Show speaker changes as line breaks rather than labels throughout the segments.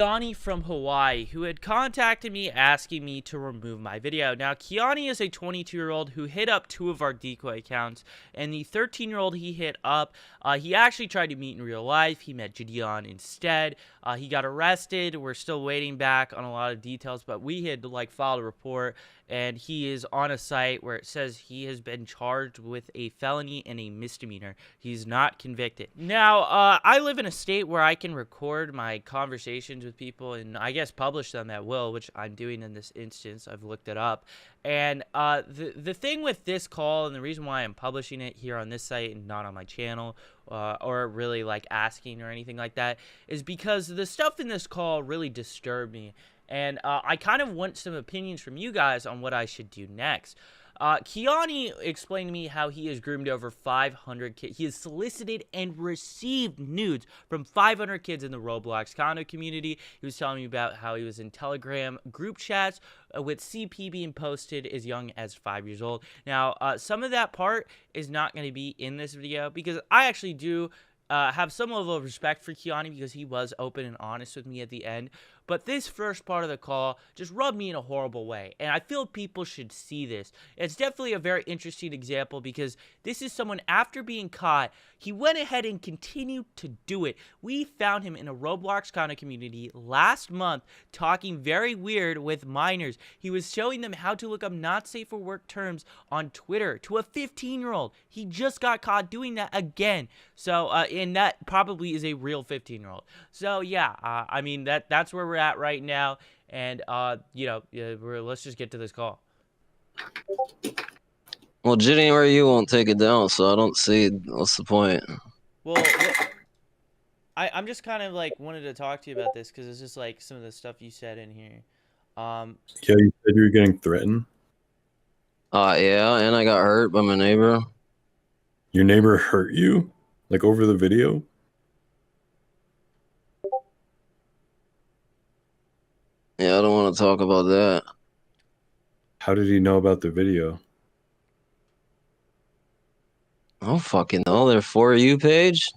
Kiani from Hawaii, who had contacted me asking me to remove my video. Now, Kiani is a 22-year-old who hit up two of our decoy accounts, and the 13-year-old he hit up, he actually tried to meet in real life. He met Gideon instead. He got arrested. We're still waiting back on a lot of details, but we had filed a report, and he is on a site where it says he has been charged with a felony and a misdemeanor. He's not convicted. Now, I live in a state where I can record my conversations with people and I guess publish them at will, which I'm doing in this instance. I've looked it up. And the thing with this call, and the reason why I'm publishing it here on this site and not on my channel, or really asking or anything like that, is because the stuff in this call really disturbed me. And I kind of want some opinions from you guys on what I should do next. Kiani explained to me how he has groomed over 500 kids. He has solicited and received nudes from 500 kids in the Roblox condo community. He was telling me about how he was in Telegram group chats with CP being posted as young as 5 years old. Now, some of that part is not going to be in this video because I actually do have some level of respect for Kiani because he was open and honest with me at the end. But this first part of the call just rubbed me in a horrible way. And I feel people should see this. It's definitely a very interesting example because this is someone, after being caught, he went ahead and continued to do it. We found him in a Roblox condo community last month talking very weird with minors. He was showing them how to look up not safe for work terms on Twitter to a 15-year-old. He just got caught doing that again. So, and that probably is a real 15-year-old. So, yeah, I mean, that's where we're at right now. And, let's just get to this call.
Well, Jitty or you won't take it down, so I don't see what's the point.
Well, I'm just kind of wanted to talk to you about this because it's just some of the stuff you said in here.
Yeah, you said you were getting threatened.
Yeah, and I got hurt by my neighbor.
Your neighbor hurt you? Over the video?
Yeah, I don't want to talk about that.
How did he know about the video?
I don't fucking know. Their For You page?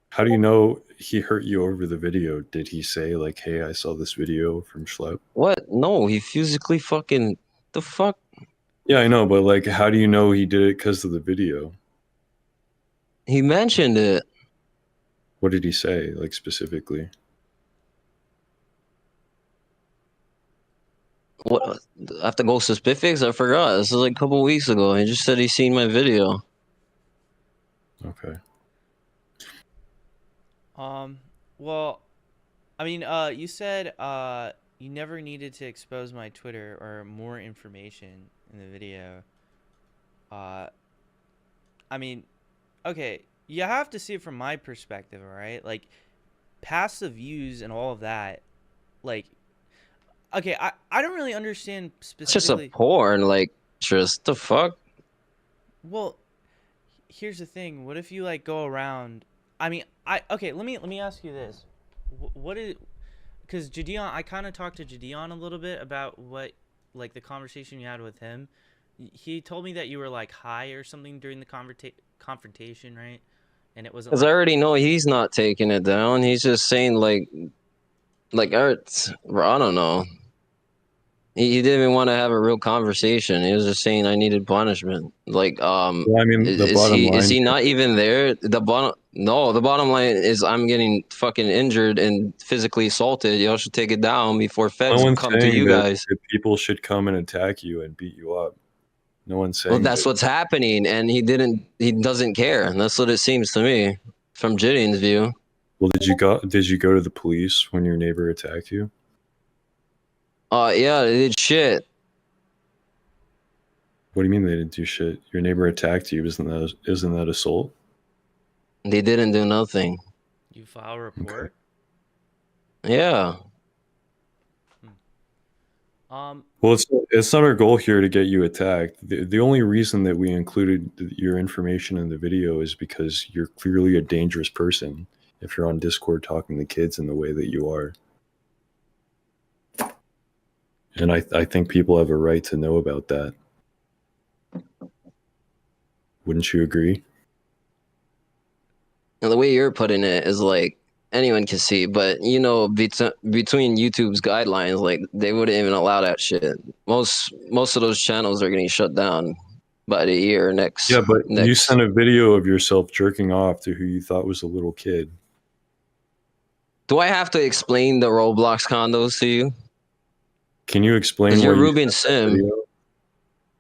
How do you know he hurt you over the video? Did he say, hey, I saw this video from Schlep?
What? No, he physically fucking... The fuck?
Yeah, I know, but, how do you know he did it because of the video?
He mentioned it.
What did he say, specifically?
What? I have to go specifics? I forgot. This is a couple weeks ago. He just said he seen my video.
Okay.
Well, I mean, you said, you never needed to expose my Twitter or more information in the video. I mean, okay, you have to see it from my perspective, all right? Past the views and all of that, okay, I don't really understand specifically.
It's just a porn, just the fuck?
Well, here's the thing. What if you, go around... I mean, okay, let me ask you this. What is... Because Gideon, I kind of talked to Gideon a little bit about what, the conversation you had with him. He told me that you were, high or something during the confrontation, right? And it wasn't...
Because I already know he's not taking it down. He's just saying, I don't know. He didn't even want to have a real conversation. He was just saying I needed punishment.
Well, I mean,
is he not even there? The bottom line is I'm getting fucking injured and physically assaulted. Y'all should take it down before feds come to you guys.
That people should come and attack you and beat you up. No one's saying.
Well, that's what's happening, and he doesn't care, and that's what it seems to me from Gideon's view.
Well, did you go to the police when your neighbor attacked you?
Yeah, they did shit.
What do you mean they didn't do shit? Your neighbor attacked you. Isn't that assault?
They didn't do nothing.
You file a report?
Okay. Yeah.
Well, it's not our goal here to get you attacked. The only reason that we included your information in the video is because you're clearly a dangerous person if you're on Discord talking to kids in the way that you are. And I think people have a right to know about that. Wouldn't you agree?
And the way you're putting it is anyone can see, but you know, between YouTube's guidelines, like they wouldn't even allow that shit. Most of those channels are getting shut down by the year next.
Yeah, but you
next.
sent a video of yourself jerking off to who you thought was a little kid.
Do I have to explain the Roblox condos to you?
Can you explain why
you're
you
Ruben
sent that
Sim.
video?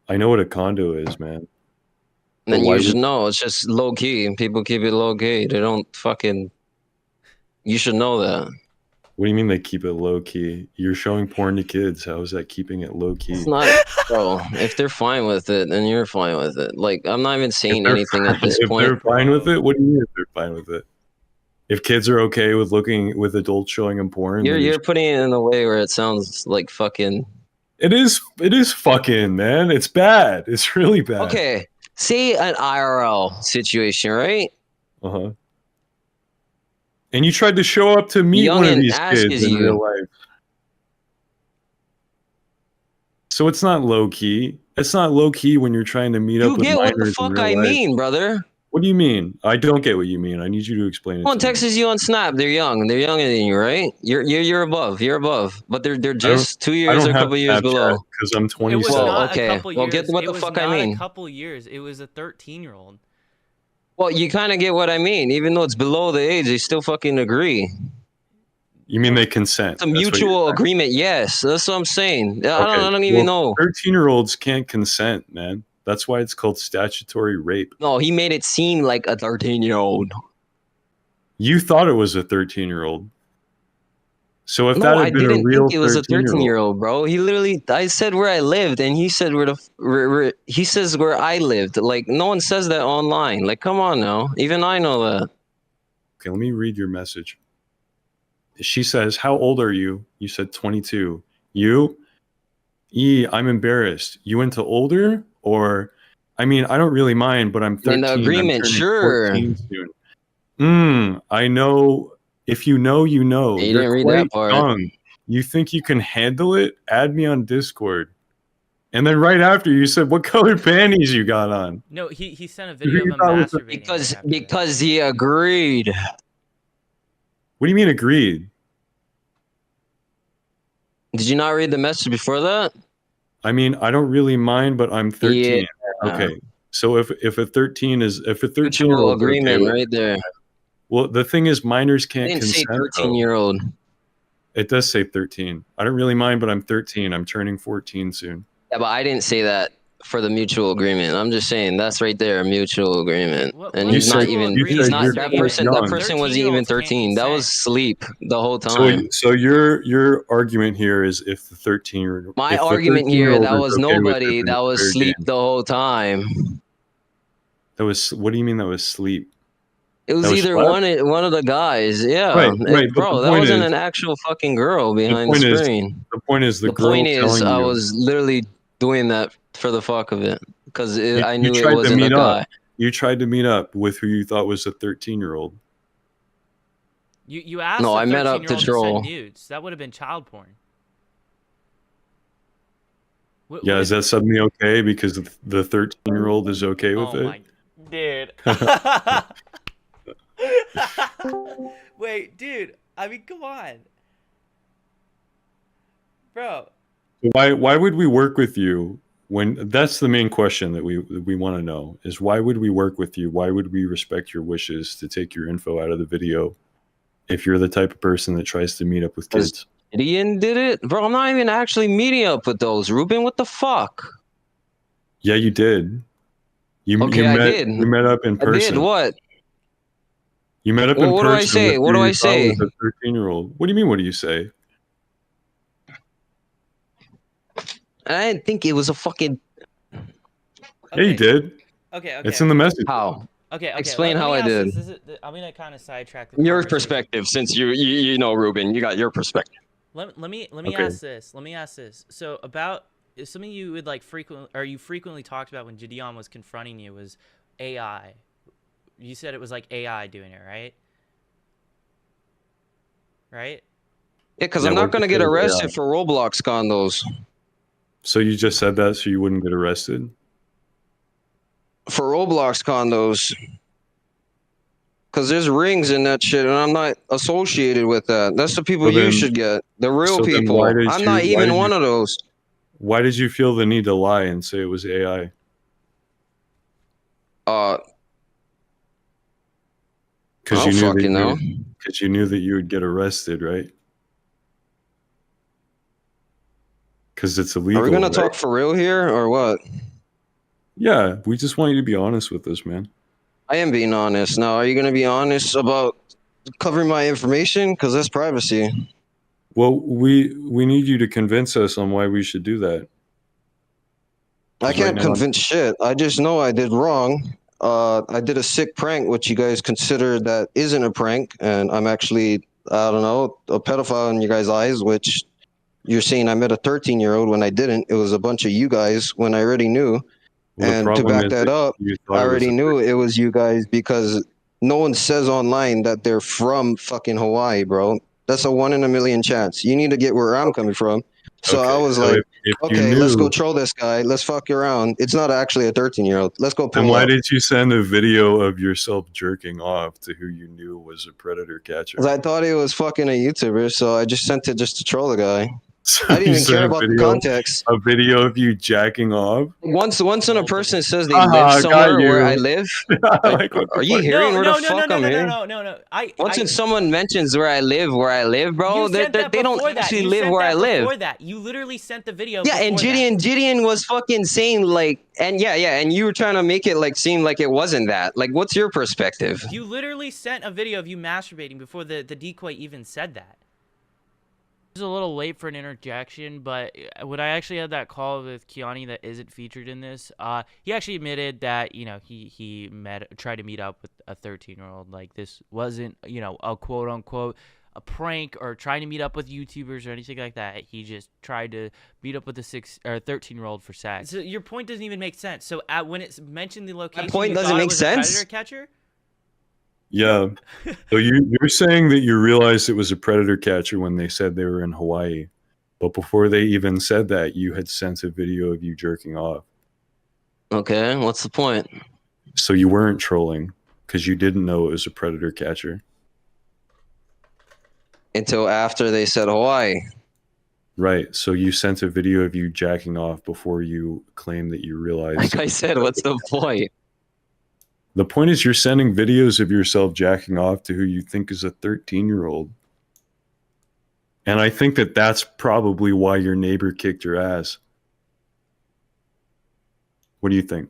I know what a condo is, man.
Then you should know. It's just low key. People keep it low key. They don't fucking. You should know that.
What do you mean they keep it low key? You're showing porn to kids. How is that keeping it low key?
It's not, bro. If they're fine with it, then you're fine with it. Like, I'm not even saying anything at this point.
If they're fine with it, what do you mean if they're fine with it? If kids are okay with looking with adults showing them porn,
you're putting it in a way where it sounds like fucking.
It is fucking, man. It's bad. It's really bad.
Okay, say an IRL situation, right?
Uh-huh. And you tried to show up to meet one of these kids in real life. So it's not low key. It's not low key when you're trying to meet up with minors. You get what the fuck I
mean, brother.
What do you mean? I don't get what you mean. I need you to explain it.
Someone texts you on Snap. They're young. They're younger than you, right? You're above. You're above. But they're just 2 years or a couple years below.
Because I'm 27.
It was not
okay.
A couple years.
Get what the fuck I mean.
A couple years. It was a 13-year-old.
Well, you kind of get what I mean. Even though it's below the age, they still fucking agree.
You mean they consent?
It's a mutual agreement. Yes, that's what I'm saying. Okay. I don't even know.
13-year-olds can't consent, man. That's why it's called statutory rape.
No, he made it seem like a 13-year-old.
You thought it was a 13-year-old. So if
no,
that had been a real 13-year-old. I didn't think it was a
13-year-old, bro. He literally, I said where I lived, and he said he says where I lived. Like, no one says that online. Like, come on now. Even I know that.
Okay, let me read your message. She says, "How old are you?" You said 22. You? I'm embarrassed. You went to older? Or, I mean, I don't really mind, but I'm 13.
In the agreement, sure.
I know. If you know, you know.
You didn't read that part.
Young. You think you can handle it? Add me on Discord. And then right after, you said, "What color panties you got on?"
No, he sent a video of him masturbating.
Because he agreed.
What do you mean agreed?
Did you not read the message before that?
I mean, I don't really mind, but I'm 13.
Yeah.
Okay. So if a 13 is if a
13-year-old agreement right there.
Well, the thing is, minors can't consent.
Say 13-year-old.
It does say 13. I don't really mind, but I'm 13. I'm turning 14 soon.
Yeah, but I didn't say that for the mutual agreement. I'm just saying that's right there, a mutual agreement. And he's not even. He's not that person. That person wasn't even 13. That was sleep the whole time.
So your argument here is if the 13-year-old.
My argument here, that was nobody. That was sleep the whole time.
That was. What do you mean that was sleep?
It was either one of the guys. Yeah,
right.
Bro, that wasn't an actual fucking girl behind the screen.
The point is the
point is I was literally doing that for the fuck of it because I knew it wasn't a guy.
You tried to meet up with who you thought was a 13-year-old.
You asked.
No, I met up to troll.
Nudes. That would have been child porn.
Yeah, is that suddenly okay because the 13-year-old is okay with it?
Dude. Wait, dude. I mean, come on, bro.
Why would we work with you when that's the main question that we want to know is why would we work with you? Why would we respect your wishes to take your info out of the video if you're the type of person that tries to meet up with kids?
Ian did it, bro. I'm not even actually meeting up with those. Ruben, what the fuck?
Yeah, you did. I did. You met up in person.
I did what?
You met up in person.
What do I say? What do I say?
A 13-year-old. What do you mean? What do you say?
I didn't think it was a fucking.
Okay. Yeah, you did.
Okay.
It's in the message.
How?
Okay.
Explain how I did.
I'm gonna kind of sidetrack
your perspective, since you know Ruben, you got your perspective.
Let me ask this. Let me ask this. So about something you would like frequently talked about when Gideon was confronting you was AI. You said it was like AI doing it, right? Right?
Yeah, because I'm not gonna get arrested for Roblox condos.
So you just said that so you wouldn't get arrested?
For Roblox condos. Because there's rings in that shit, and I'm not associated with that. That's the people you should get. The real people. I'm not even one of those.
Why did you feel the need to lie and say it was AI? Because you knew that you would get arrested, right? Because it's illegal.
Are we gonna talk for real here, or what?
Yeah, we just want you to be honest with us, man.
I am being honest. Now, are you gonna be honest about covering my information? Because that's privacy.
Well, we need you to convince us on why we should do that.
I can't convince shit. I just know I did wrong. I did a sick prank, which you guys consider that isn't a prank, and I'm actually, I don't know, a pedophile in your guys' eyes, which you're saying I met a 13-year-old when I didn't. It was a bunch of you guys when I already knew. Well, and to back that up, I already knew it was you guys because no one says online that they're from fucking Hawaii, bro. That's a 1 in a million chance. You need to get where I'm coming from. So I was like, okay, let's go troll this guy. Let's fuck around. It's not actually a 13-year-old. Let's go pull.
And why did you send a video of yourself jerking off to who you knew was a predator catcher?
Because I thought he was fucking a YouTuber, so I just sent it just to troll the guy. So I didn't even care about the context.
A video of you jacking off?
Once when a person says they live somewhere where I live, are you hearing where the fuck I'm hearing?
No.
Once someone mentions where I live, bro, they don't actually live where I live.
Before that, you literally sent the video.
Yeah, and Gideon was fucking saying like, and you were trying to make it like seem like it wasn't that. Like, what's your perspective?
You literally sent a video of you masturbating before the decoy even said that. It was a little late for an interjection, but when I actually had that call with Kiani that isn't featured in this, he actually admitted that, you know, he tried to meet up with a 13-year-old. Like, this wasn't, you know, a quote-unquote a prank or trying to meet up with YouTubers or anything like that. He just tried to meet up with a 13-year-old for sex. So your point doesn't even make sense. So when it's mentioned the location,
my point doesn't make sense.
Predator catcher?
Yeah. So you're saying that you realized it was a predator catcher when they said they were in Hawaii. But before they even said that, you had sent a video of you jerking off.
Okay, what's the point?
So you weren't trolling because you didn't know it was a predator catcher.
Until after they said Hawaii.
Right. So you sent a video of you jacking off before you claimed that you realized.
Like I said, what's the point?
The point is you're sending videos of yourself jacking off to who you think is a 13-year-old. And I think that that's probably why your neighbor kicked your ass. What do you think?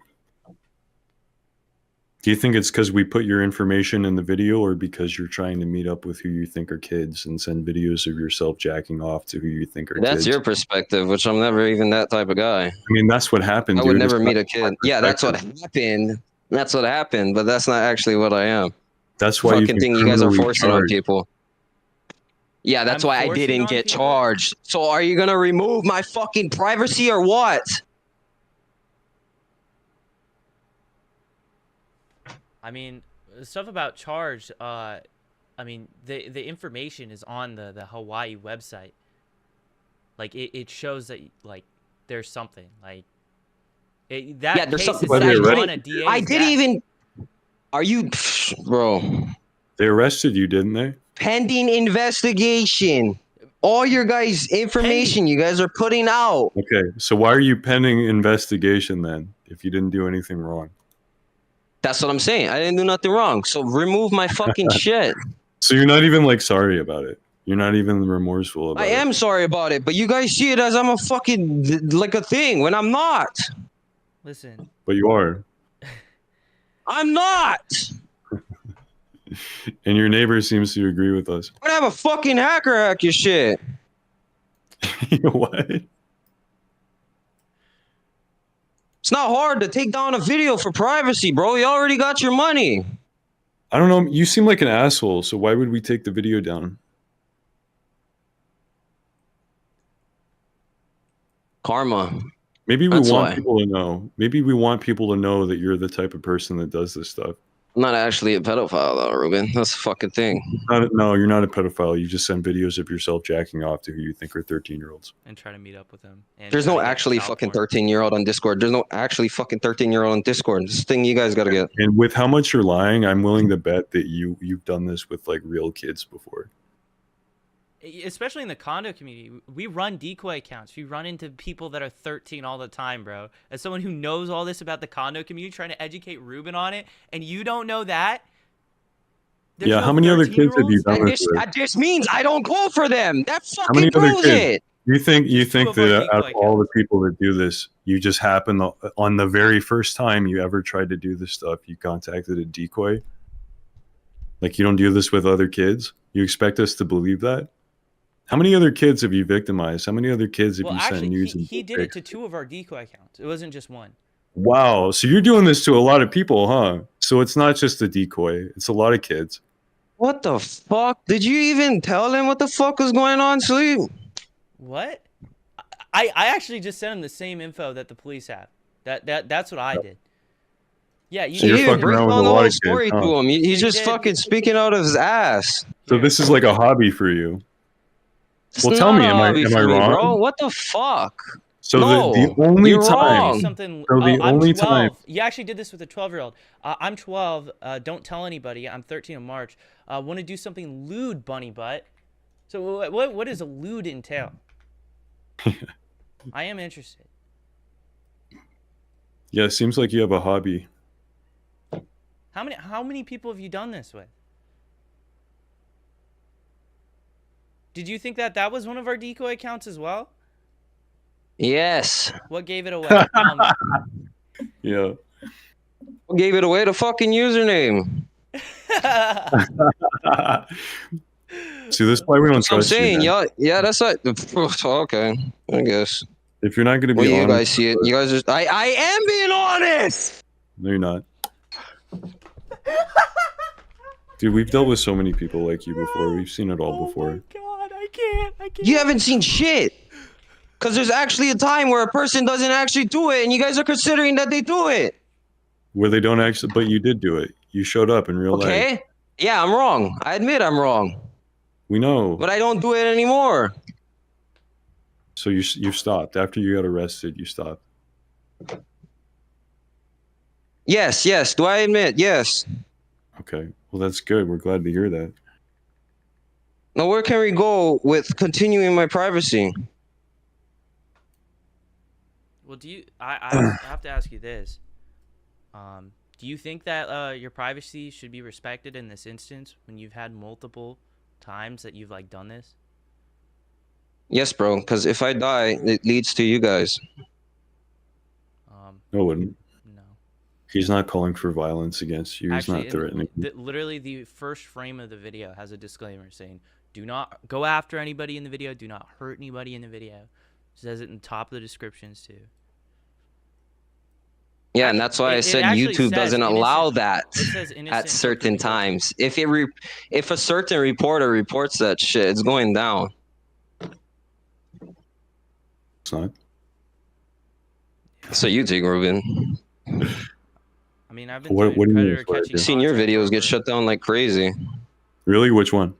Do you think it's because we put your information in the video or because you're trying to meet up with who you think are kids and send videos of yourself jacking off to who you think are kids?
That's your perspective, which I'm never even that type of guy.
I mean, that's what happened,
I would never meet a kid. Yeah, that's what happened. That's what happened, but that's not actually what I am.
That's why
you guys are forcing on people. Yeah, that's why I didn't get charged. So are you gonna remove my fucking privacy or what?
I mean, stuff about charge. I mean, the information is on the Hawaii website. Like it shows that like there's something like.
There's something. I didn't even. Are you, bro?
They arrested you, didn't they?
Pending investigation. All your guys' information you guys are putting out.
Okay, so why are you pending investigation then? If you didn't do anything wrong.
That's what I'm saying. I didn't do nothing wrong. So remove my fucking shit.
So you're not even like sorry about it. You're not even remorseful about it.
I am sorry about it, but you guys see it as I'm a fucking like a thing when I'm not.
Listen.
But you are.
I'm not.
And your neighbor seems to agree with us.
I'm gonna have a fucking hacker hack your shit.
What?
It's not hard to take down a video for privacy, bro. You already got your money.
I don't know. You seem like an asshole, so why would we take the video down?
Karma.
Maybe we want people to know. Maybe we want people to know that you're the type of person that does this stuff.
I'm not actually a pedophile though, Ruben. That's the fucking thing.
No, you're not a pedophile. You just send videos of yourself jacking off to who you think are 13-year-olds.
And try to meet up with them. And
There's no actually fucking 13-year-old on Discord. There's no actually fucking 13-year-old on Discord. This thing you guys gotta get.
And with how much you're lying, I'm willing to bet that you've done this with like real kids before.
Especially in the condo community, we run decoy accounts. We run into people that are 13 all the time, bro. As someone who knows all this about the condo community, trying to educate Ruben on it, and you don't know that.
Yeah,
no
how many other kids have you done this with?
That just means I don't go for them. That fucking proves it.
You think that out of all the people that do this, you just happen on the very first time you ever tried to do this stuff, you contacted a decoy? Like you don't do this with other kids? You expect us to believe that? How many other kids have you victimized? How many other kids have you sent news?
He did it to 2 of our decoy accounts. It wasn't just 1.
Wow. So you're doing this to a lot of people, huh? So it's not just a decoy. It's a lot of kids.
What the fuck? Did you even tell them what the fuck was going on, Sleep?
What? I actually just sent him the same info that the police have. That's what I did. Yeah,
you didn't break down the whole story to him. He's just fucking speaking out of his ass.
So this is like a hobby for you. Well, tell me, am I wrong?
Bro, what the fuck?
So the only time,
I'm 12. You actually did this with a 12-year-old. I'm 12. Don't tell anybody. I'm 13 in March. Want to do something lewd, bunny butt. So what does a lewd entail? I am interested.
Yeah, it seems like you have a hobby.
How many people have you done this with? Did you think that was one of our decoy accounts as well?
Yes.
What gave it away?
Yeah.
What gave it away? The fucking username.
See, this is why we don't trust
I'm saying,
you,
yeah, that's like, okay, I guess.
If you're not going to be honest.
You guys see it. You guys just, I am being honest.
No, you're not. Dude, we've dealt with so many people like you before. We've seen it all before.
Oh my god, I can't.
You haven't seen shit. Because there's actually a time where a person doesn't actually do it, and you guys are considering that they do it.
Where they don't actually, but you did do it. You showed up in real life.
Okay. Yeah, I'm wrong. I admit I'm wrong.
We know.
But I don't do it anymore.
So you stopped. After you got arrested, you stopped.
Yes. Do I admit? Yes.
Okay. Well, that's good. We're glad to hear that.
Now, where can we go with continuing my privacy?
Well, I have to ask you this. Do you think that your privacy should be respected in this instance when you've had multiple times that you've like done this?
Yes, bro. Because if I die, it leads to you guys.
No, it wouldn't.
No.
He's not calling for violence against you. He's
Actually,
not threatening.
Literally, the first frame of the video has a disclaimer saying, "Do not go after anybody in the video. Do not hurt anybody in the video." It says it in the top of the descriptions too.
Yeah, and that's why I said YouTube doesn't allow that at certain times. If a certain reporter reports that shit, it's going down.
It's not.
So you think, Ruben?
I mean, I've been
what do you mean?
I've seen your videos get shut down like crazy.
Really? Which one?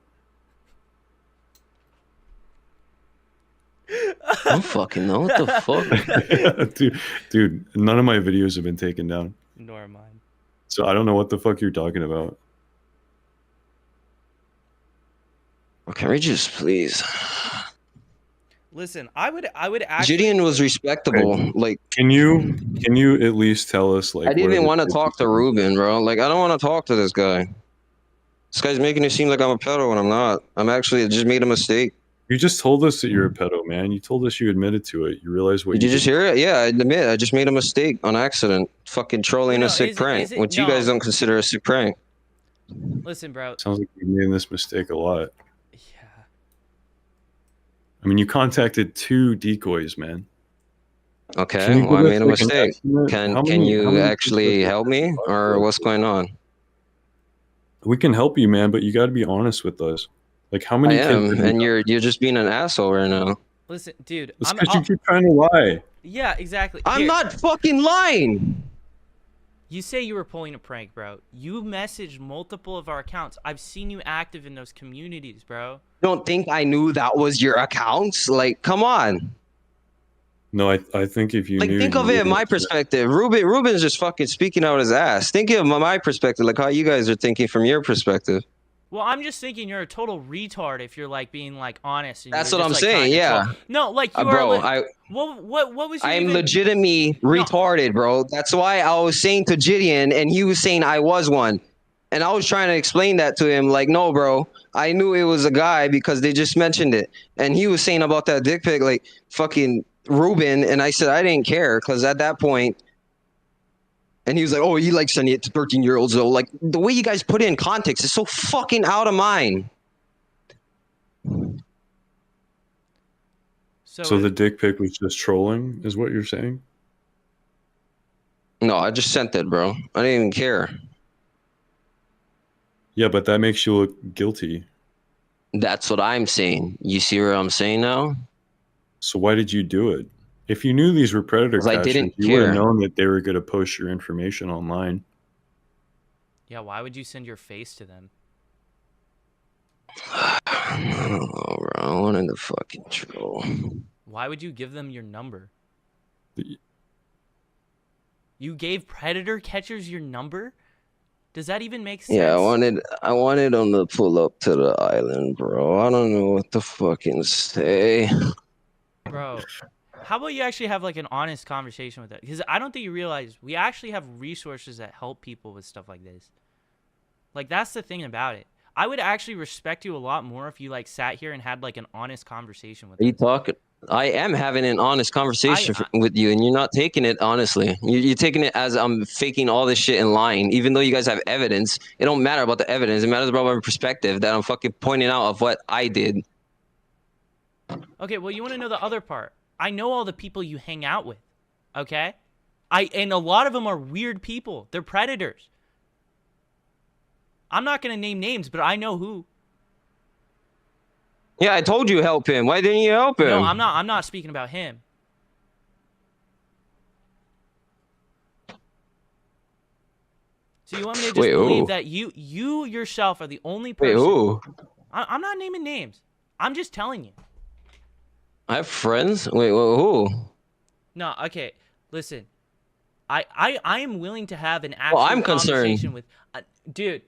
I don't fucking know. What the
fuck? dude, none of my videos have been taken down.
Nor mine.
So I don't know what the fuck you're talking about.
Can we just please?
Listen, I would actually.
Gideon was respectable.
Okay.
Like,
can you at least tell us like?
I didn't even want to talk to Ruben, bro. Like, I don't want to talk to this guy. This guy's making it seem like I'm a pedo when I'm not. I'm actually just made a mistake.
You just told us that you're a pedo, man. You told us you admitted to it. You realize what
did you just hear it? Yeah, I admit. I just made a mistake on accident. Fucking trolling a sick prank, which you guys don't consider a sick prank.
Listen, bro.
Sounds like you've made this mistake a lot.
Yeah.
I mean, you contacted 2 decoys, man.
Okay, well, I made a mistake. Can you actually help me, or what's going on?
We can help you, man, but you got to be honest with us. Like, how many?
I am, and you're just being an asshole right now.
Listen, dude.
It's because you keep trying to lie.
Yeah, exactly.
I'm not fucking lying.
You say you were pulling a prank, bro. You messaged multiple of our accounts. I've seen you active in those communities, bro.
Don't think I knew that was your accounts? Like, come on.
No, I think if you
Like,
knew,
think
you
of it in
wouldn't
my
have-
perspective. Ruben's just fucking speaking out his ass. Think of my perspective, like how you guys are thinking from your perspective.
Well, I'm just thinking you're a total retard if you're like being like honest. And
That's
you're
what
just,
I'm
like,
saying.
trying to
Yeah,
troll. No, like you
bro.
are. What was your
I'm
even...
legitimately retarded, bro. That's why I was saying to Gideon, and he was saying I was one. And I was trying to explain that to him, like, no, bro, I knew it was a guy because they just mentioned it. And he was saying about that dick pic, like, fucking Ruben. And I said, I didn't care because at that point, and he was like, oh, he likes sending it to 13-year-olds, though. Like, the way you guys put it in context is so fucking out of mind.
So the dick pic was just trolling, is what you're saying?
No, I just sent it, bro. I didn't even care.
Yeah, but that makes you look guilty.
That's what I'm saying. You see what I'm saying now?
So why did you do it? If you knew these were predator
'Cause I
catchers,
didn't
you would have
care.
known that they were going to post your information online.
Yeah, why would you send your face to them?
I don't know, bro. I wanted to fucking troll.
Why would you give them your number?
The-
You gave predator catchers your number? Does that even make sense?
Yeah, I wanted them to pull up to the island, bro. I don't know what to fucking say.
Bro, how about you actually have like an honest conversation with it? Because I don't think you realize we actually have resources that help people with stuff like this. Like, that's the thing about it. I would actually respect you a lot more if you like sat here and had like an honest conversation with
Are you
us.
talking? I am having an honest conversation with you, and you're not taking it honestly. You're taking it as I'm faking all this shit and lying, even though you guys have evidence. It don't matter about the evidence. It matters about my perspective that I'm fucking pointing out of what I did.
Okay, well, you want to know the other part. I know all the people you hang out with, okay? And a lot of them are weird people. They're predators. I'm not going to name names, but I know who.
Yeah, I told you help him. Why didn't you help him?
No, I'm not speaking about him. So you want me to just believe that you yourself are the only person?
Wait, who?
I'm not naming names. I'm just telling you.
I have friends? Wait, who?
No, okay. Listen. I am willing to have an actual
I'm
conversation
concerned.
with dude.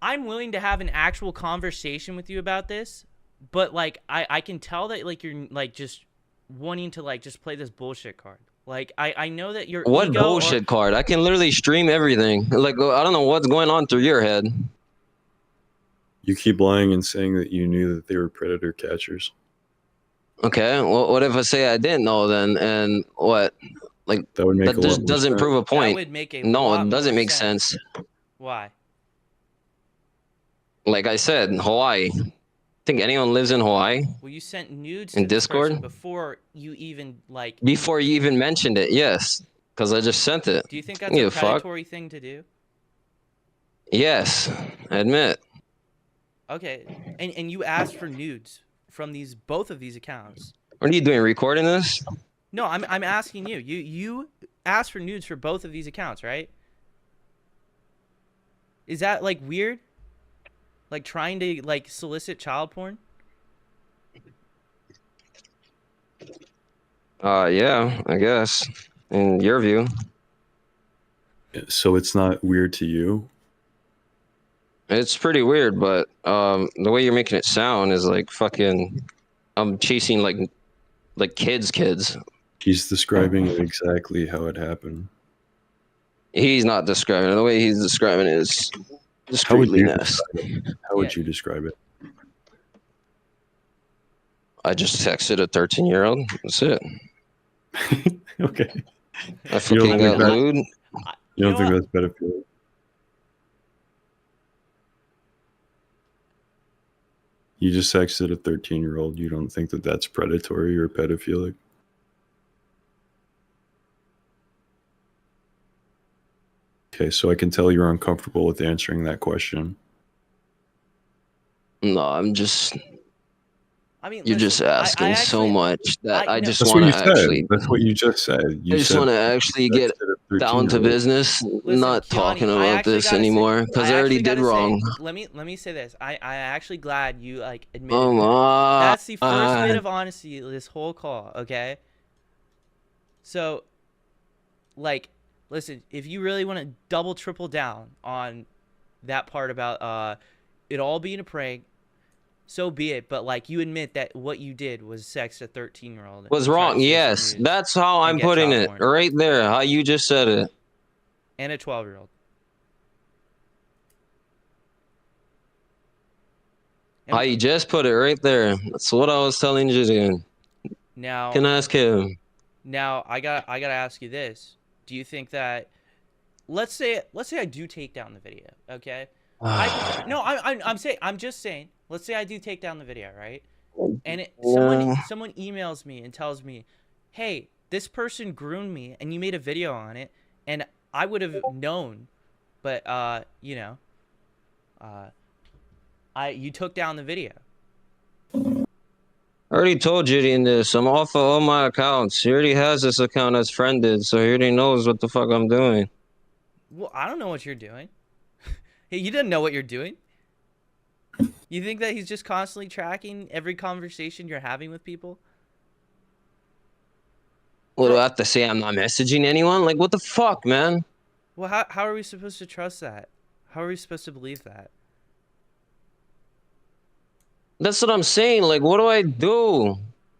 I'm willing to have an actual conversation with you about this, but like I can tell that like you're like just wanting to like just play this bullshit card. Like I know that your
What
ego
bullshit card? I can literally stream everything. Like, I don't know what's going on through your head.
You keep lying and saying that you knew that they were predator catchers.
Okay, well, what if I say I didn't know then? And what? Like,
That would make
that
a lot
just
more
doesn't
sense.
prove a
That
point.
would make a
No,
lot
it doesn't
more
make sense.
Why?
Like I said, Hawaii. Think anyone lives in Hawaii?
Well, you sent nudes
In
to this person
Discord?
before you even like.
Before you even mentioned it, yes. Because I just sent it.
Do you think that's
You
a
fuck.
predatory thing to do?
Yes, I admit.
Okay, and you asked for nudes from both of these accounts.
What are you doing, recording this?
No, I'm asking you. You asked for nudes for both of these accounts, right? Is that like weird? Like trying to like solicit child porn?
Yeah, I guess. In your view.
So it's not weird to you?
It's pretty weird, but the way you're making it sound is like fucking I'm chasing like kids.
He's describing it exactly how it happened.
He's not describing it. The way he's describing it is
How would
discreetly
you
nasty.
describe it? How would you describe it?
I just texted a 13-year-old. That's it.
Okay.
I fucking got lewd.
You don't think that's pedophilia? You just texted a 13-year-old. You don't think that that's predatory or pedophilic? Okay, so I can tell you're uncomfortable with answering that question.
No, I'm just.
I mean,
You're just asking so much that I just want to actually.
That's what you just said. You
I just
said
want to actually get.
texted
down to
13-year-old.
business.
Listen,
Not talking
Kiani, I
about
actually
this
gotta say,
anymore because I already did wrong.
let me say this. I actually glad you like admitted
Oh
that.
my.
That's the first bit of honesty this whole call, okay? So, like, listen, if you really want to double triple down on that part about it all being a prank, so be it. But like, you admit that what you did was sex a 13-year-old
Was
and try to
wrong.
steal some
Yes,
news
that's how
and
I'm
get
putting
child
it
porn
right there. How you just said it.
and a 12-year-old.
How you just put it right there. That's what I was telling you to.
Now,
Can ask him.
now I gotta ask you this: do you think that let's say I do take down the video, okay? No, I'm just saying. Let's say I do take down the video, right? And someone emails me and tells me, "Hey, this person groomed me, and you made a video on it, and I would have known, but you know, you took down the video."
I already told Judy in this. I'm off of all my accounts. He already has this account as friended, so he already knows what the fuck I'm doing.
Well, I don't know what you're doing. Hey, you didn't know what you're doing. You think that he's just constantly tracking every conversation you're having with people?
What do I have to say? I'm not messaging anyone? Like, what the fuck, man?
Well, how are we supposed to trust that? How are we supposed to believe that?
That's what I'm saying. Like, what do I do?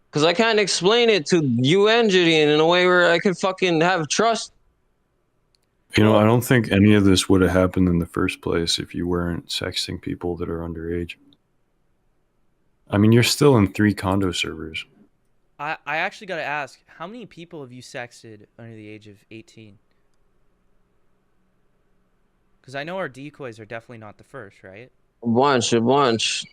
Because I can't explain it to you and Julian in a way where I can fucking have trust.
You know, I don't think any of this would have happened in the first place if you weren't sexting people that are underage. I mean, you're still in 3 condo servers.
I actually got to ask, how many people have you sexted under the age of 18? Because I know our decoys are definitely not the first, right?
A bunch.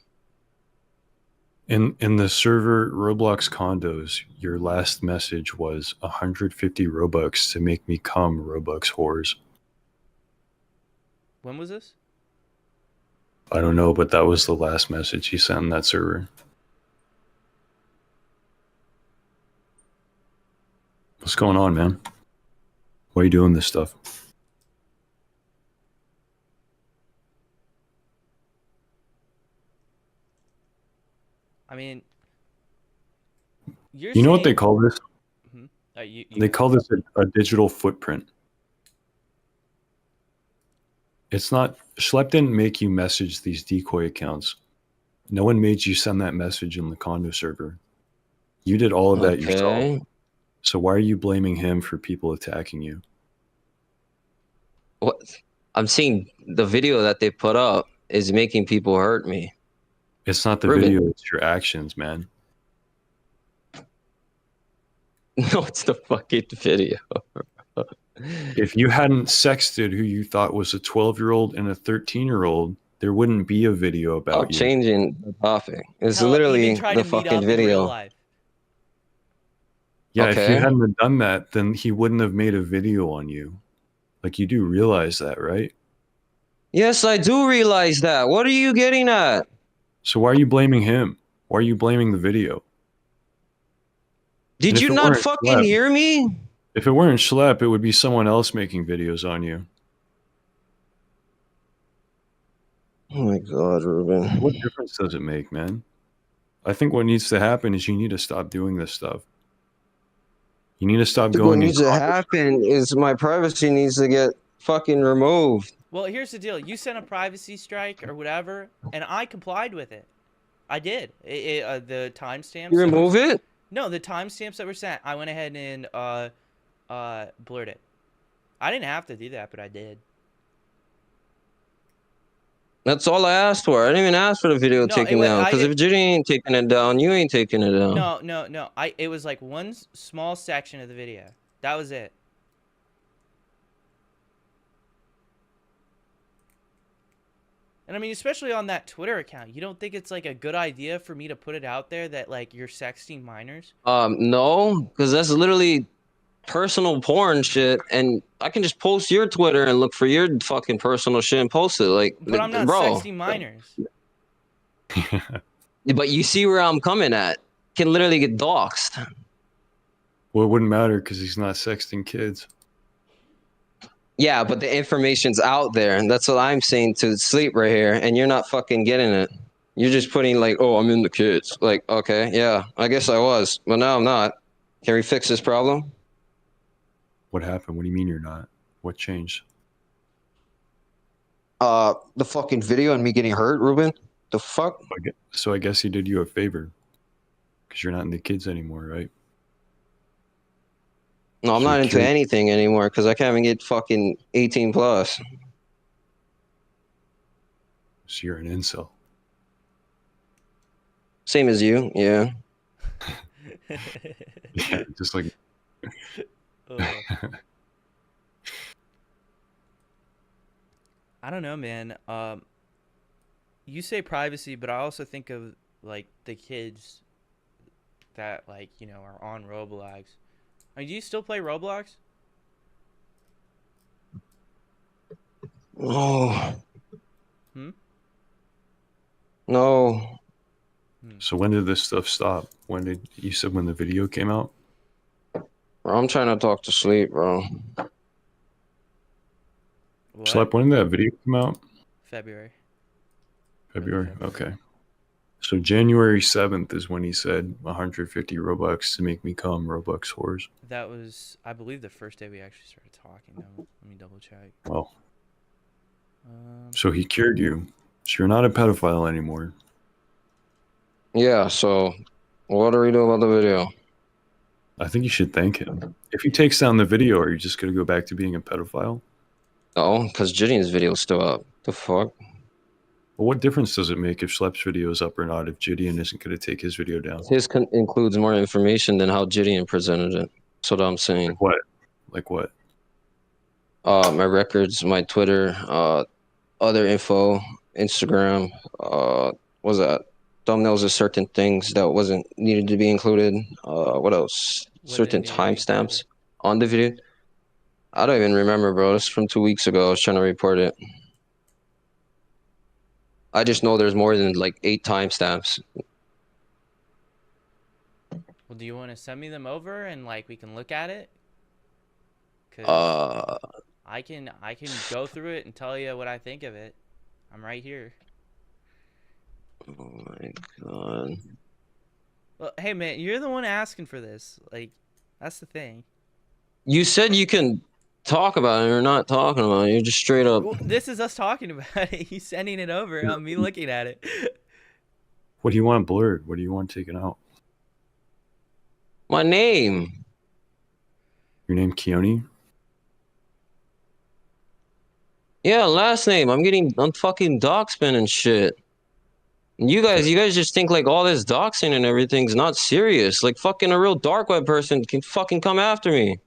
In the server Roblox condos, your last message was 150 Robux to make me come, Robux whores.
When was this?
I don't know, but that was the last message he sent in that server. What's going on, man? Why are you doing this stuff?
I mean,
you know what they call this?
Mm-hmm.
They call this a digital footprint. It's not, Schlepp didn't make you message these decoy accounts. No one made you send that message in the condo server. You did all of that yourself. So why are you blaming him for people attacking you?
What? I'm seeing the video that they put up is making people hurt me.
It's not the
Ruben.
video, it's your actions, man.
No, it's the fucking video.
If you hadn't sexted who you thought was a 12-year-old and a 13-year-old, there wouldn't be a video about you.
Changing the topic. It's
Hell,
literally
even try
the
to meet
fucking
up in real
video.
life.
Yeah,
Okay.
if you hadn't have done that, then he wouldn't have made a video on you. Like, you do realize that, right?
Yes, I do realize that. What are you getting at?
So why are you blaming him? Why are you blaming the video?
Did you not fucking hear me?
If it weren't Schlepp, it would be someone else making videos on you.
Oh my God, Ruben.
What difference does it make, man? I think what needs to happen is you need to stop doing this stuff. You need to stop going.
What needs to happen is my privacy needs to get fucking removed.
Well, here's the deal. You sent a privacy strike or whatever, and I complied with it. I did. The timestamps.
You remove it?
No, the timestamps that were sent, I went ahead and blurred it. I didn't have to do that, but I did.
That's all I asked for. I didn't even ask for the video taken down. Because if Judy ain't taking it down, you ain't taking it down.
No. It was like one small section of the video. That was it. And I mean, especially on that Twitter account, you don't think it's like a good idea for me to put it out there that like you're sexting minors?
No, because that's literally personal porn shit, and I can just post your Twitter and look for your fucking personal shit and post it. Like,
but I'm not sexting minors.
But you see where I'm coming at. Can literally get doxxed.
Well, it wouldn't matter because he's not sexting kids.
Yeah, but the information's out there, and that's what I'm saying to Sleep right here, and you're not fucking getting it. You're just putting like, oh, I'm in the kids. Like, okay, yeah, I guess I was, but now I'm not. Can we fix this problem?
What happened? What do you mean you're not? What changed?
The fucking video and me getting hurt, Ruben. The fuck?
So I guess he did you a favor, because you're not in the kids anymore, right?
No, I'm
So
not
he
into
cured-
anything anymore because I can't even get fucking 18 plus.
So you're an incel.
Same as you, yeah.
Yeah, just like.
I don't know, man. You say privacy, but I also think of like the kids that like are on Roblox. I mean, do you still play Roblox?
Oh.
Hmm?
No.
So when did this stuff stop? When did you said when the video came out?
Bro, I'm trying to talk to Sleep, bro.
What?
Slap, when did that video come out?
February.
February. Okay. So January 7th is when he said 150 Robux to make me come, Robux whores.
That was, I believe, the first day we actually started talking. Though. Let me double check.
Well, so he cured you. So you're not a pedophile anymore.
Yeah, so what do we do about the video?
I think you should thank him. If he takes down the video, are you just going to go back to being a pedophile?
No, because Gideon's video is still up. The fuck?
Well, what difference does it make if Schlepp's video is up or not if Gideon isn't going to take his video down?
His includes more information than how Gideon presented it. That's what I'm saying.
Like what? Like what?
My records, my Twitter, other info, Instagram, what's that? Thumbnails of certain things that wasn't needed to be included. What else? Certain timestamps on the video. I don't even remember, bro. This is from 2 weeks ago. I was trying to report it. I just know there's more than like 8 timestamps.
Well, do you want to send me them over and like we can look at it? 'Cause I can go through it and tell you what I think of it. I'm right here.
Oh my god.
Well, hey man, you're the one asking for this. Like, that's the thing.
You said you can talk about it or not talking about it. You're just straight up.
Well, this is us talking about it. You sending it over on me looking at it.
What do you want blurred? What do you want taken out?
My name.
Your name Keone?
Yeah, last name. I'm fucking doxman and shit. You guys just think like all this doxing and everything's not serious. Like fucking a real dark web person can fucking come after me.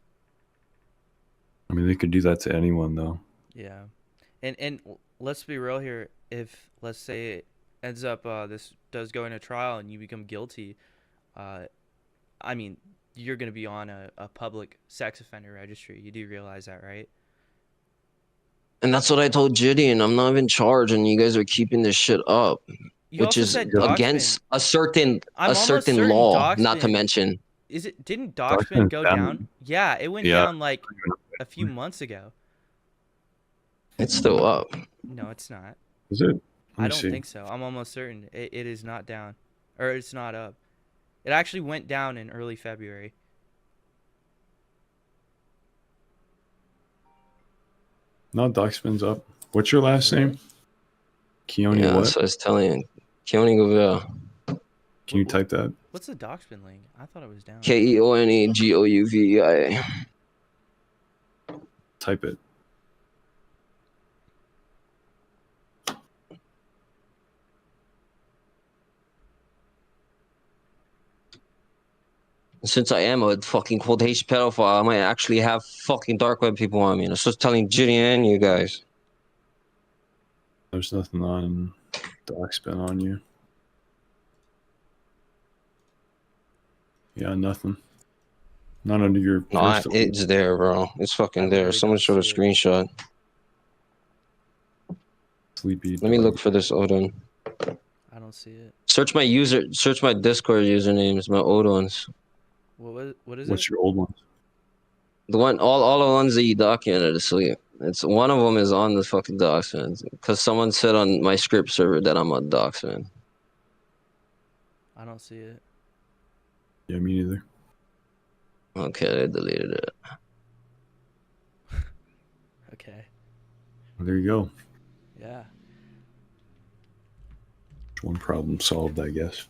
I mean, they could do that to anyone, though.
Yeah, and let's be real here. If let's say it ends up this does go into trial and you become guilty, I mean you're gonna be on a public sex offender registry. You do realize that, right?
And that's what I told Gideon. I'm not even charged, and you guys are keeping this shit up, which is against a certain law. Not to mention,
didn't Doxman go down? Yeah, it went down like a few months ago.
It's still up.
No, it's not.
Is it?
I don't think so. I'm almost certain it is not down, or it's not up. It actually went down in early February.
No, Doxman's up. What's your last name? Keone
yeah,
what?
So I was telling you. Keone Govea.
Can you type that?
What's the Doxman link? I thought it was down.
KeoneGouvia.
Type it.
Since I am a fucking quotation pedophile, I might actually have fucking dark web people on me. And I was just telling Gideon and you guys.
There's nothing on Doxman on you. Yeah, nothing. Not under your.
No, it's there, bro. It's fucking there. Someone showed a screenshot.
Sleepy.
Let me look for this Odin.
I don't see it.
Search my Discord usernames, my old ones.
What is it?
What's your old ones?
The one, all the ones that you documented asleep. It's one of them is on the fucking docs, man. Because someone said on my script server that I'm a docs, man.
I don't see it.
Yeah, me neither.
Okay, I deleted it.
Okay.
Well, there you go.
Yeah.
One problem solved, I guess.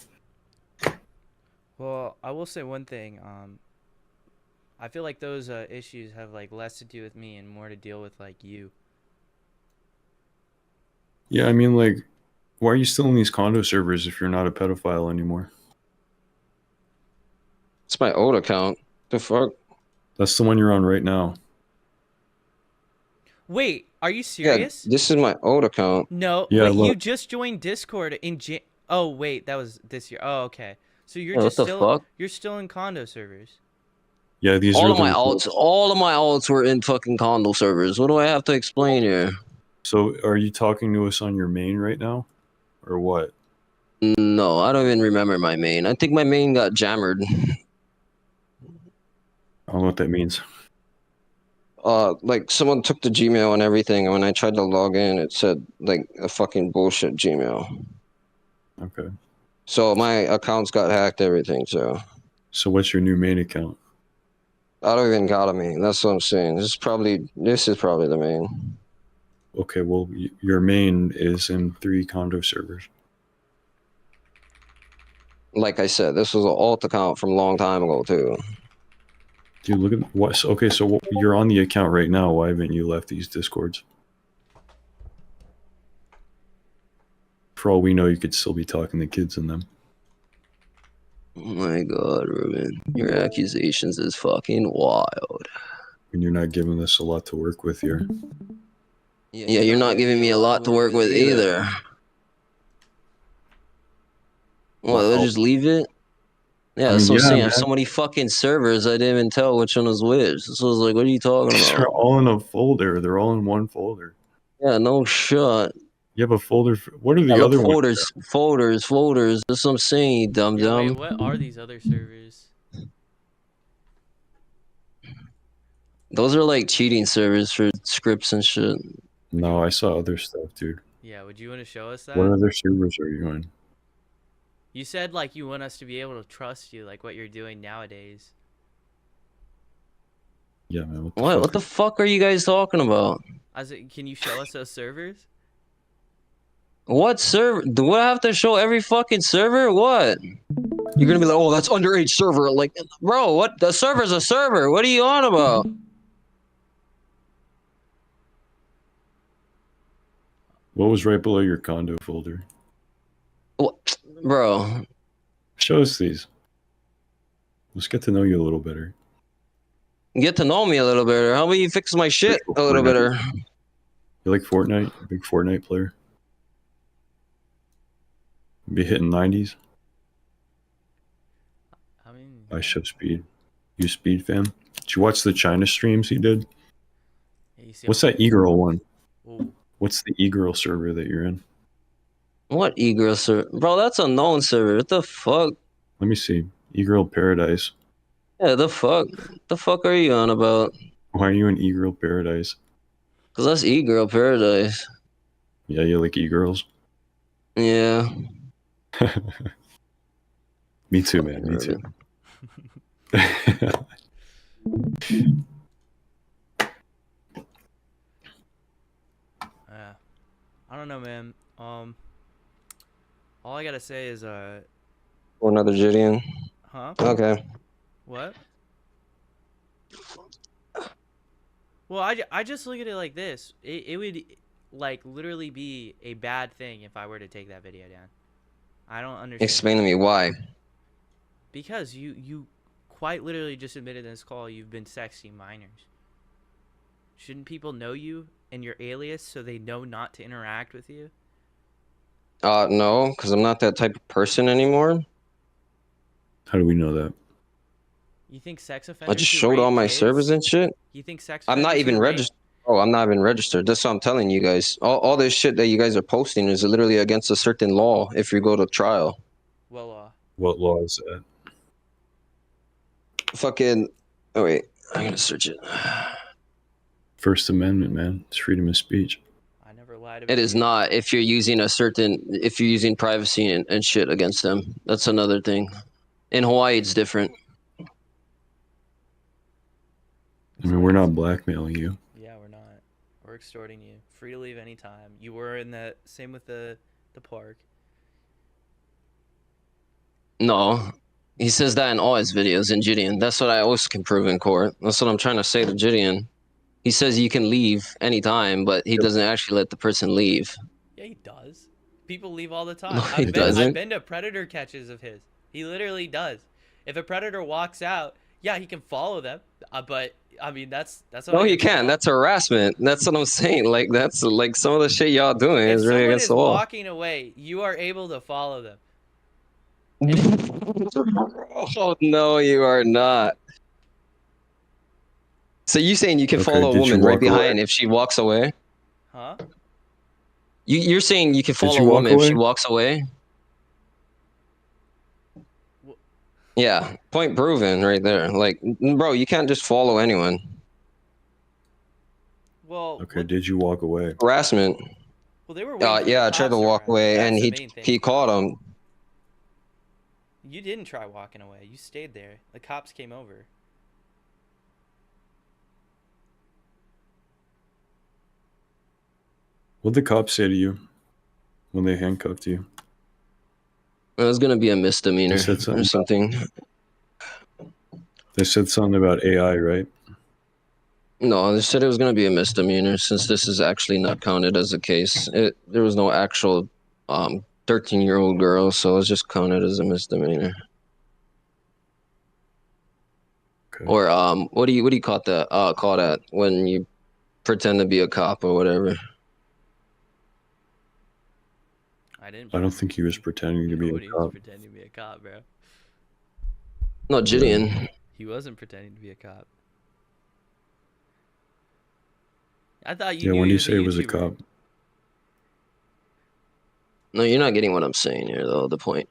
Well, I will say one thing. I feel like those issues have like less to do with me and more to deal with like you.
Yeah, I mean, like, why are you still in these condo servers if you're not a pedophile anymore?
It's my old account. The fuck?
That's the one you're on right now.
Wait, are you
Yeah,
serious?
this is my old account.
No,
Yeah,
wait, you
look.
just joined Discord in Oh, wait, that was this year. Oh, okay. So you're
Yeah, what
just
the fuck?
you're still in condo servers.
Yeah, these
All
are
of my
the
alts, all of my alts were in fucking condo servers. What do I have to explain here?
So, are you talking to us on your main right now, or what?
No, I don't even remember my main. I think my main got jammered.
I don't know what that means.
Like someone took the Gmail and everything, and when I tried to log in, it said like a fucking bullshit Gmail.
Okay.
So my accounts got hacked, everything. So
So, what's your new main account?
I don't even got a main. That's what I'm saying. This is probably the main.
Okay, well, your main is in 3 condo servers.
Like I said, this was an alt account from a long time ago too.
Dude, look at what. Okay, so you're on the account right now. Why haven't you left these discords? For all we know, you could still be talking to kids in them.
Oh my god, Ruben, your accusations is fucking wild.
And you're not giving us a lot to work with here.
Yeah, you're not giving me a lot to work with either. Well,
Wow.
just leave it. Yeah,
I
that's
mean,
what I'm
yeah,
saying. I
man.
have so many fucking servers, I didn't even tell which one was which. So I was like, what are you talking
These are
about?
all in a folder. They're all in one folder.
Yeah, no shot.
You have a folder. What are the
Yeah, look,
other ones?
folders. That's what I'm saying, you dumb
Yeah,
dumb.
wait, what are these other servers?
Those are like cheating servers for scripts and shit.
No, I saw other stuff, dude.
Yeah, would you want to show us
What
that?
other servers are you on?
You said like you want us to be able to trust you, like what you're doing nowadays.
Yeah, man.
What the fuck are you guys talking about?
Can you show us those servers?
What server? Do I have to show every fucking server? What? You're gonna be like, oh, that's underage server. Like, bro, what? The server's a server. What are you on about?
What was right below your condo folder?
What? Bro,
Show us these. Let's get to know you a little better.
get to know me a little better. How about you fix my shit a little better?
You like Fortnite? A big Fortnite player? Be hitting 90s?
I mean,
I show speed. You speed fan? Did you watch the China streams he did?
yeah,
What's that e-girl one?
Ooh.
What's the e-girl server that you're in?
What e-girl server? Bro, that's a known server. What the fuck?
Let me see. E-girl Paradise.
Yeah, the fuck? The fuck are you on about?
Why are you in e-girl Paradise?
Cause that's e-girl paradise.
Yeah, you like e-girls?
Yeah.
Me too, man. Me too.
Yeah. I don't know, man. All I gotta say is
Or another Gideon.
huh?
Okay.
What? Well, I just look at it like this. It would like literally be a bad thing if I were to take that video down. I don't understand.
Explain to me why.
Because you quite literally just admitted in this call you've been sexting minors. Shouldn't people know you and your alias so they know not to interact with you?
No, because I'm not that type of person anymore.
How do we know that?
You think sex offenders?
I just
who
showed
rape
all my
kids?
servers and shit.
You think sex
I'm not
offenders
even
who rape-
registered. Oh, I'm not even registered. That's what I'm telling you guys. All this shit that you guys are posting is literally against a certain law if you go to trial.
Well,
What law is that?
Fucking. Oh, wait. I'm going to search it.
First Amendment, man. It's freedom of speech.
I never lied about
It is not if you're using if you're using privacy and shit against them. That's another thing. In Hawaii, it's different.
I mean, we're not blackmailing you.
Yeah, we're not. We're extorting you. Free to leave anytime. You were in the same with the park.
No, he says that in all his videos in Gideon. That's what I always can prove in court. That's what I'm trying to say to Gideon. He says you can leave anytime, but he doesn't actually let the person leave.
Yeah, he does. People leave all the time.
No, he
I've
doesn't.
been to predator catches of his. He literally does. If a predator walks out, yeah, he can follow them. But I mean, that's what
No, you can. That's harassment. That's what I'm saying. Like that's like some of the shit y'all doing
if
is really
someone
against
is
the law.
walking away, you are able to follow them.
Oh no, you are not. So you saying you can follow a
did you
woman right
walk
behind
away?
if she walks away?
Huh?
You're saying you can
Did
follow
you
a
walk
woman if she
away?
walks away? Yeah, point proven right there. Like, bro, you can't just follow anyone.
Well,
Okay, did you walk away?
Harassment.
well, they were waiting for
Yeah,
the
I tried to
cops
walk
arrive.
away,
That's
and
the main thing.
he caught him.
You didn't try walking away. You stayed there. The cops came over.
What'd the cops say to you when they handcuffed you?
It was gonna be a misdemeanor
They said
or something.
They said something about AI, right?
No, they said it was gonna be a misdemeanor since this is actually not counted as a case. There was no actual 13-year-old girl, so it was just counted as a misdemeanor.
Okay.
Or what do you call that when you pretend to be a cop or whatever?
I don't think he was pretending to be a
Nobody was
cop.
pretending to be a cop, bro.
No, Gideon.
He wasn't pretending to be a cop. I thought you
Yeah,
knew
when
he
you
was
say it was a
YouTuber.
cop.
No, you're not getting what I'm saying here, though. The point.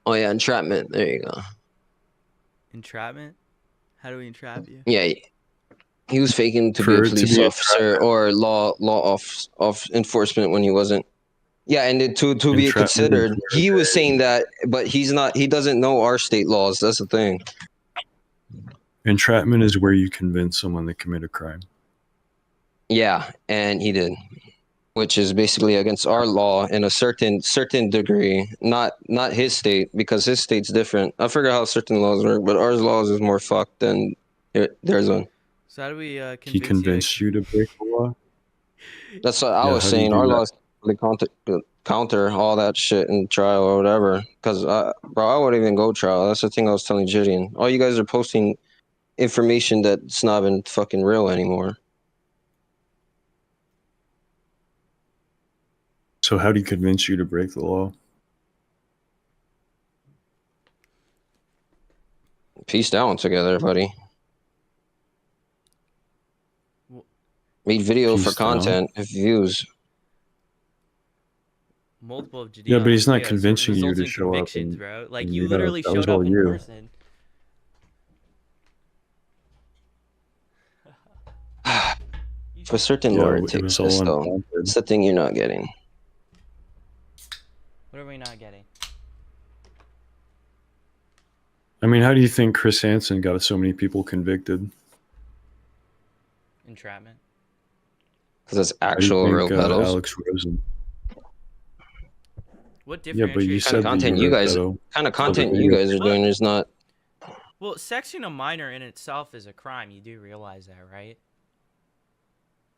Oh yeah, entrapment. There you go.
Entrapment? How do we entrap you?
Yeah, he was faking to be a police officer or law of enforcement when he wasn't. Yeah, and to be
Entrapment
considered,
is
he was saying that, but he's not. He doesn't know our state laws. That's the thing.
Entrapment is where you convince someone to commit a crime.
Yeah, and he did, which is basically against our law in a certain degree. Not his state, because his state's different. I forget how certain laws work, but our laws is more fucked than theirs one.
So how do we convince
He convinced you to break the law?
That's what I
Yeah,
was
how do you
saying.
do
Our
that?
laws counter all that shit in trial or whatever. Because bro, I wouldn't even go trial. That's the thing I was telling Gideon. All you guys are posting information that's not even fucking real anymore.
So how do you convince you to break the law?
Peace down together, buddy. Made video for
Peace down.
content, views.
multiple of Gideon's
Yeah, but he's not
videos
convincing you
results
to
in
show up.
convictions,
And,
bro. Like
and
you
that
literally
was
showed up
all
in
you.
person.
For certain
Yeah,
lore,
it
it takes
was all
this though.
unprompted.
It's the thing you're not getting.
What are we not getting?
I mean, how do you think Chris Hansen got so many people convicted?
Entrapment.
Because it's
How do you
actual real
think
pedals.
Alex Rosen?
What
Yeah, but you
differentiates?
said that
content
you
you
were a
guys-
pedo.
Kind of
So
content
the
you
video-
guys are doing is not.
Well, sexing a minor in itself is a crime. You do realize that, right?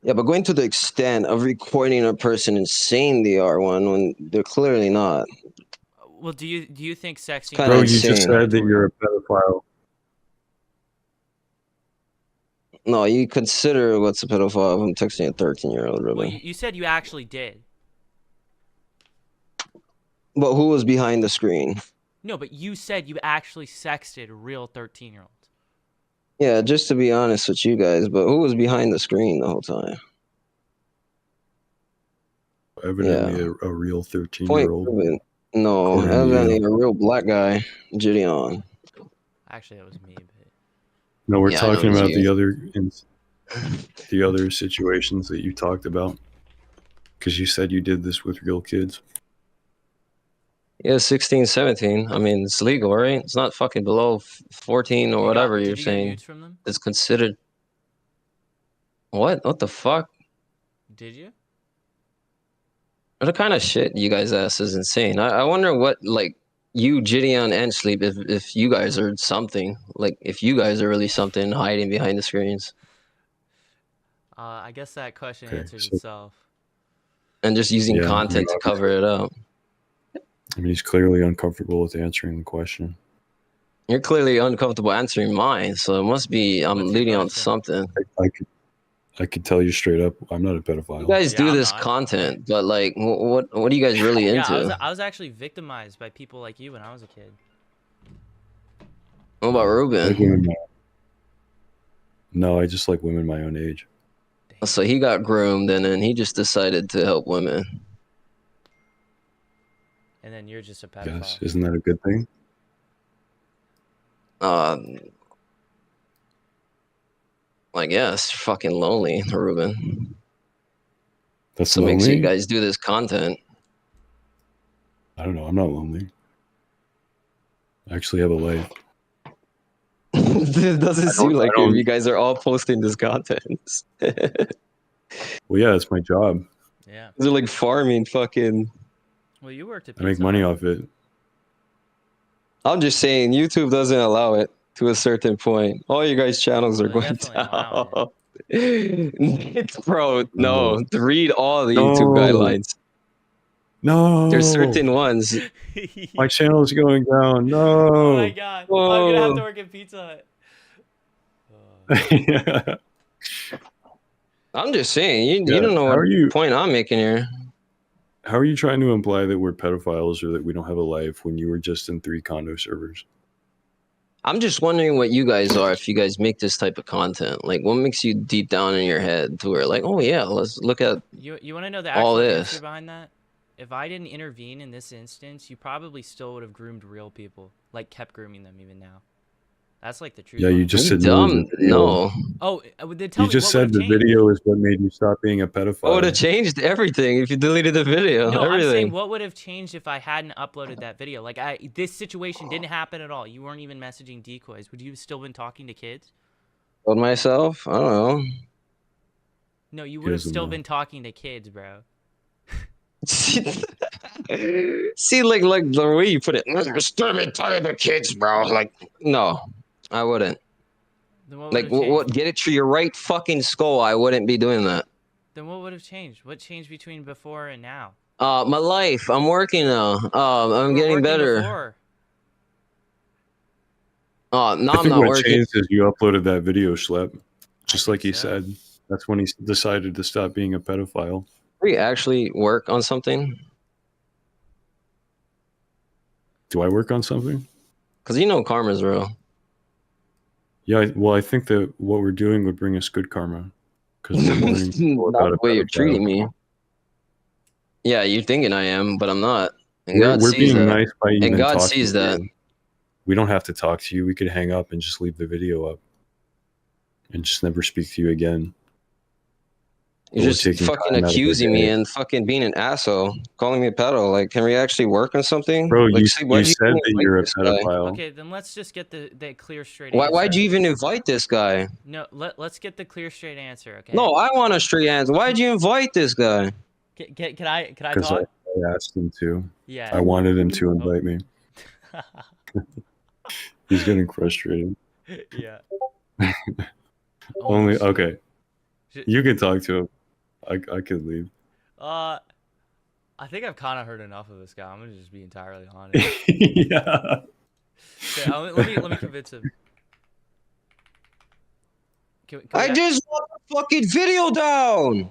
Yeah, but going to the extent of recording a person and saying they are one when they're clearly not.
Well, do you think sexting?
kinda
Bro, you
insane.
just said that you're a pedophile.
No, you consider what's a pedophile if I'm texting a 13-year-old, Ruben.
Well, you said you actually did.
But who was behind the screen?
No, but you said you actually sexted real 13-year-olds.
Yeah, just to be honest with you guys, but who was behind the screen the whole time?
Evidently a real
Point
13-year-old.
proven. No,
According to
evidently
you.
a real black guy, Gideon.
Actually, that was me. But
No, we're
Yeah, I know
talking
it's
about
you.
the other situations that you talked about. Because you said you did this with real kids.
Yeah, 16, 17. I mean, it's legal, right? It's not fucking below 14 or whatever you're
did you get
saying.
nudes from them?
It's considered. What? What the fuck?
Did you?
What kind of shit you guys ask is insane. I wonder what, like, you, Gideon, and Sleep, if you guys are something. Like, if you guys are really something hiding behind the screens.
I guess that question
Okay,
answers
so-
itself.
And just using
Yeah, I mean,
content to cover it up.
I mean, he's clearly uncomfortable with answering the question.
You're clearly uncomfortable answering mine, so it must be I'm
What's your
leading on to
question?
something.
I could tell you straight up, I'm not a pedophile.
You guys
Yeah,
do
I'm
this
not.
content, but like, what are you guys really
Yeah,
into?
I was actually victimized by people like you when I was a kid.
What about
I like
Ruben?
women no, I just like women my own age.
So he got groomed, and then he just decided to help women.
And then you're just a
I guess.
pedophile.
Isn't that a good thing?
I guess fucking lonely, Ruben.
That's
So
lonely?
makes you guys do this content.
I don't know. I'm not lonely. I actually have a life.
It doesn't seem like
I don't-
you guys are all posting this content.
Well, yeah, it's my job.
Yeah.
They're like farming fucking.
Well, you worked at
I make
Pizza
money
Hut.
off it.
I'm just saying, YouTube doesn't allow it to a certain point. All you guys' channels are
Well,
going
they definitely allow
down. It's bro,
No.
no. Read all the YouTube guidelines.
No.
There's certain ones.
My channel is going down. No.
Oh my god. I'm gonna have to
Whoa.
work at Pizza Hut.
Yeah.
I'm just saying, you
Yeah,
don't know
how
what
are you-
point I'm making here.
How are you trying to imply that we're pedophiles or that we don't have a life when you were just in 3 condo servers?
I'm just wondering what you guys are if you guys make this type of content. Like, what makes you deep down in your head to where, like, oh yeah, let's look at
You want to know the
all
actual
this.
answer behind that? If I didn't intervene in this instance, you probably still would have groomed real people. Like, kept grooming them even now. That's like the truth.
Yeah, you just said
dumb.
no.
Oh, then tell
You
me
just
what
said
would've
the
changed?
video is what made you stop being a pedophile.
What would have changed everything if you deleted the video?
No, I'm saying
Everything.
what would have changed if I hadn't uploaded that video. Like, this situation didn't happen at all. You weren't even messaging decoys. Would you have still been talking to kids?
Told myself? I don't know.
No, you would have
doesn't
still
know.
been talking to kids, bro.
See, like the way you put it. You're still been talking to kids, bro. Like, no, I wouldn't.
Then what
Like,
would have changed?
what? Get it through your right fucking skull. I wouldn't be doing that.
Then what would have changed? What changed between before and now?
My life. I'm working now. I'm
You were
getting
working
better.
before.
No,
I
I'm
think
not
what
working.
changed is you uploaded that video, Schlep. Just
I
like he
think so.
said. That's when he decided to stop being a pedophile.
We actually work on something.
Do I work on something?
Cause you know karma's real.
Yeah, well, I think that what we're doing would bring us good karma. Because we're warning people
Not
about
the
a
way you're
pedophile.
treating me. Yeah, you're thinking I am, but I'm not. And
We're,
God
we're
sees
being
that.
nice by even
God
talking
sees
to
that.
you. We don't have to talk to you. We could hang up and just leave the video up. And just never speak to you again.
You're
We're
just
taking
fucking
time out of the
accusing me
day.
and fucking being an asshole, calling me a pedo. Like, can we actually work on something?
Bro,
like,
you
why'd
said
even
that
invite
you're a
this guy?
pedophile.
Okay, then let's just get the clear straight
Why,
answer.
why'd you even invite this guy?
No, let's get the clear straight answer, okay?
No, I want a straight answer. Why'd you invite this guy?
Can I
Because
talk?
I asked him to.
Yeah.
I wanted him to invite me. He's getting frustrated.
Yeah.
Only
shit.
okay.
Shit.
You can talk to him. I could leave.
I think I've kind of heard enough of this guy. I'm gonna just be entirely honest.
Yeah.
Okay, let me convince him. Can
I
we-
just want the fucking video down.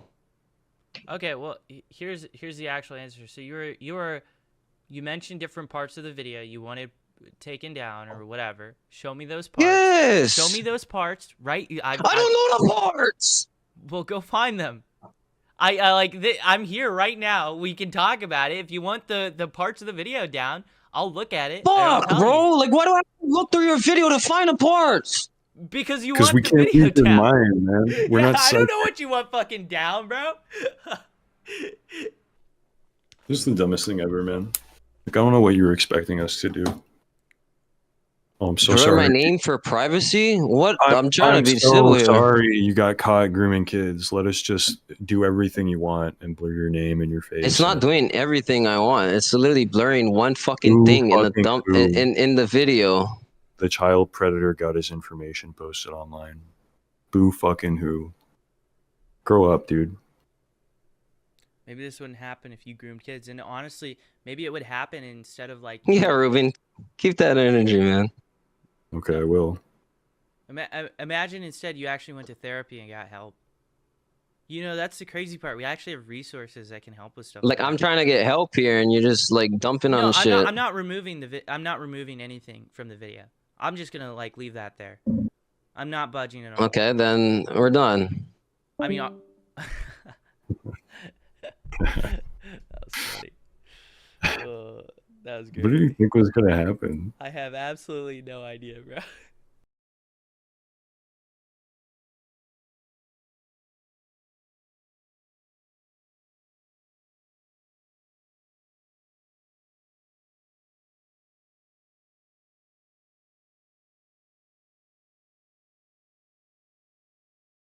Okay, well, here's the actual answer. So you mentioned different parts of the video you wanted taken down or whatever. Show me those parts.
Yes.
Show me those parts, right?
I don't know the parts.
Well, go find them. I'm here right now. We can talk about it. If you want the parts of the video down, I'll look at it. And I'll
Fuck,
tell
bro.
you.
Like, why do I have to look through your video to find the parts?
Because you
Because we
want the
can't
video
read his
down.
mind, man. We're
Yeah,
not.
I don't know what you want fucking down, bro.
This is the dumbest thing ever, man. Like, I don't know what you were expecting us to do. Oh, I'm so
Blur
sorry.
my name for privacy? What? I'm trying to be
so
civil here.
sorry you got caught grooming kids. Let us just do everything you want and blur your name and your face.
It's not doing everything I want. It's literally blurring one fucking
Boo
thing in the
fucking
dump
boo.
in the video.
The child predator got his information posted online. Boo fucking who. Grow up, dude.
Maybe this wouldn't happen if you groomed kids. And honestly, maybe it would happen instead of like...
Yeah, Ruben. Keep that energy, man.
Okay, I will.
Imagine instead you actually went to therapy and got help. You know, that's the crazy part. We actually have resources that can help with stuff.
Like, I'm trying to get help here, and you're just like dumping on shit.
I'm not removing I'm not removing anything from the video. I'm just gonna like leave that there. I'm not budging at all.
Okay, then we're done.
I mean, that was funny. That was great.
What did you think was gonna happen?
I have absolutely no idea, bro.